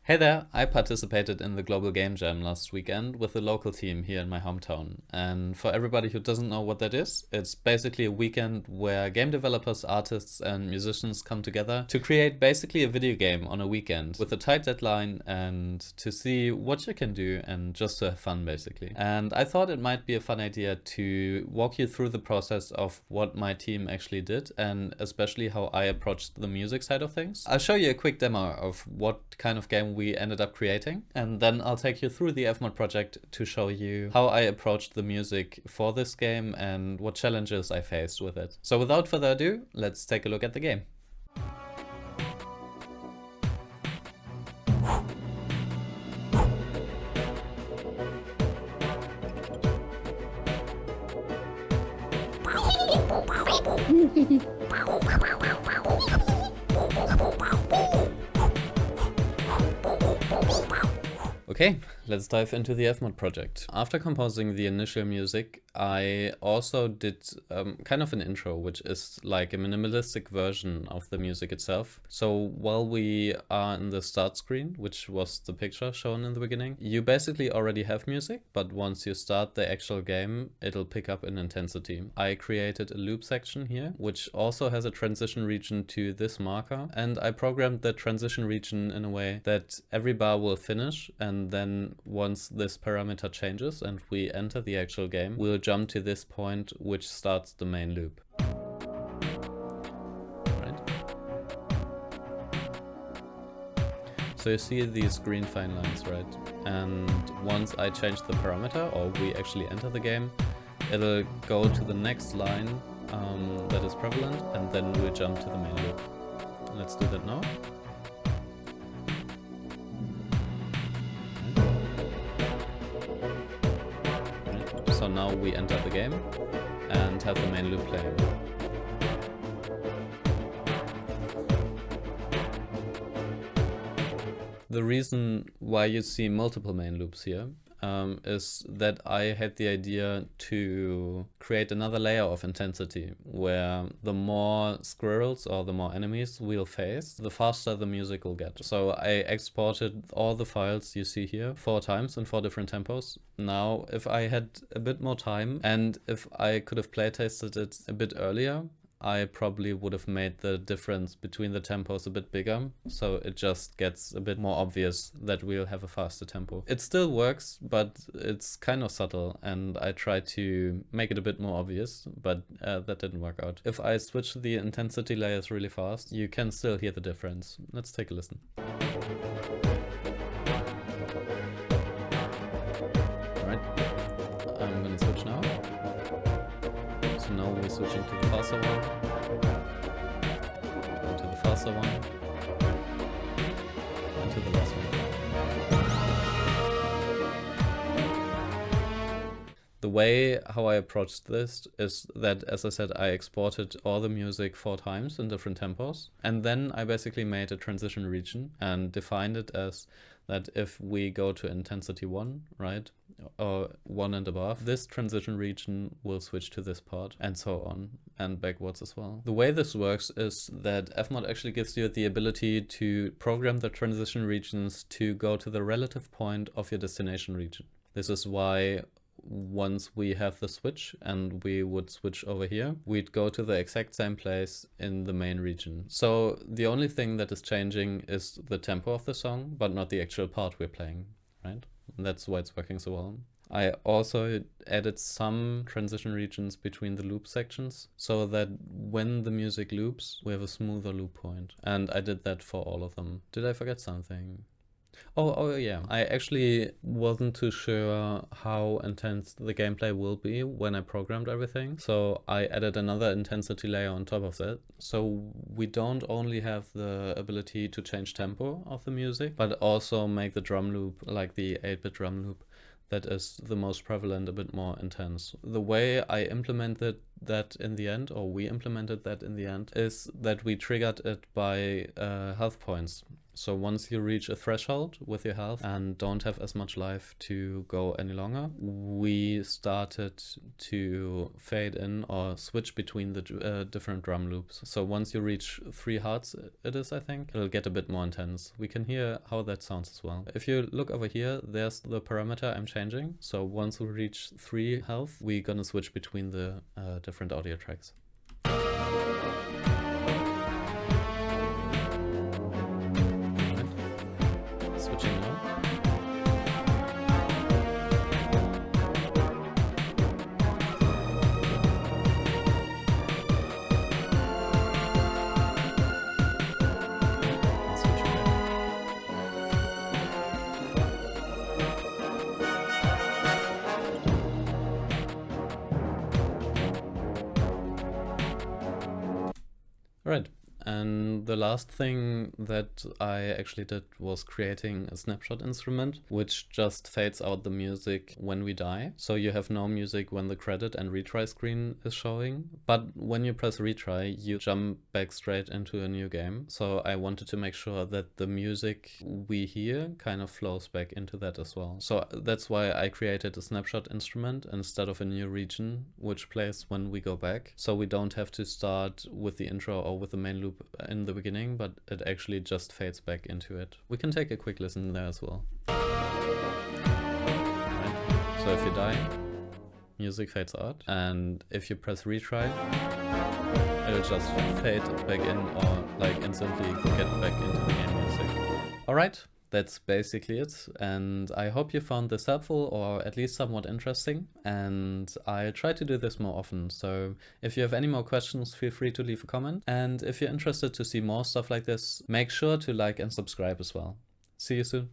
Hey there, I participated in the Global Game Jam last weekend with the local team here in my hometown. And for everybody who doesn't know what that is, it's basically a weekend where game developers, artists, and musicians come together to create basically a video game on a weekend with a tight deadline and to see what you can do and just to have fun basically. And I thought it might be a fun idea to walk you through the process of what my team actually did and especially how I approached the music side of things. I'll show you a quick demo of what kind of game we ended up creating, and then I'll take you through the FMOD project to show you how I approached the music for this game and what challenges I faced with it. So without further ado, let's take a look at the game. Okay, let's dive into the FMOD project. After composing the initial music, I also did kind of an intro, which is like a minimalistic version of the music itself. So while we are in the start screen, which was the picture shown in the beginning, you basically already have music, but once you start the actual game, it'll pick up in intensity. I created a loop section here, which also has a transition region to this marker, and I programmed the transition region in a way that every bar will finish, and then once this parameter changes and we enter the actual game, we'll jump to this point which starts the main loop. Right? So you see these green fine lines, right? And once I change the parameter, or we actually enter the game, it'll go to the next line that is prevalent, and then we'll jump to the main loop. Let's do that now. So now we enter the game and have the main loop playing. The reason why you see multiple main loops here is that I had the idea to create another layer of intensity where the more squirrels or the more enemies we'll face, the faster the music will get. So I exported all the files you see here 4 times in 4 different tempos. Now, if I had a bit more time and if I could have playtested it a bit earlier, I probably would have made the difference between the tempos a bit bigger, so it just gets a bit more obvious that we'll have a faster tempo. It still works, but it's kind of subtle, and I tried to make it a bit more obvious, but that didn't work out. If I switch the intensity layers really fast, you can still hear the difference. Let's take a listen. Alright, I'm gonna switch now. So now we're switching to the faster one, and to the faster one, and to the last one. The way how I approached this is that, as I said, I exported all the music 4 times in different tempos, and then I basically made a transition region and defined it as that if we go to intensity 1, right, or 1 and above, this transition region will switch to this part, and so on, and backwards as well. The way this works is that FMOD actually gives you the ability to program the transition regions to go to the relative point of your destination region. This is why once we have the switch and we would switch over here, we'd go to the exact same place in the main region. So the only thing that is changing is the tempo of the song, but not the actual part we're playing, right? And that's why it's working so well. I also added some transition regions between the loop sections so that when the music loops, we have a smoother loop point. And I did that for all of them. Did I forget something? Oh yeah, I actually wasn't too sure how intense the gameplay will be when I programmed everything, so I added another intensity layer on top of that. So we don't only have the ability to change tempo of the music, but also make the drum loop, like the 8-bit drum loop, that is the most prevalent, a bit more intense. The way I implemented that in the end, or we implemented that in the end, is that we triggered it by health points. So once you reach a threshold with your health and don't have as much life to go any longer, we started to fade in or switch between the different drum loops. So once you reach 3 hearts, it is, I think, it'll get a bit more intense. We can hear how that sounds as well. If you look over here, there's the parameter I'm changing. So once we reach 3 health, we're gonna switch between the different audio tracks. Switching now. Switching back. Right. And the last thing that I actually did was creating a snapshot instrument, which just fades out the music when we die. So you have no music when the credit and retry screen is showing. But when you press retry, you jump back straight into a new game. So I wanted to make sure that the music we hear kind of flows back into that as well. So that's why I created a snapshot instrument instead of a new region, which plays when we go back. So we don't have to start with the intro or with the main loop in the beginning, but it actually just fades back into it. We can take a quick listen there as well. Right. So if you die, music fades out, and if you press retry, it'll just fade back in or like instantly get back into the game music. Alright, that's basically it, and I hope you found this helpful or at least somewhat interesting, and I'll try to do this more often. So if you have any more questions, feel free to leave a comment, and if you're interested to see more stuff like this, make sure to like and subscribe as well. See you soon.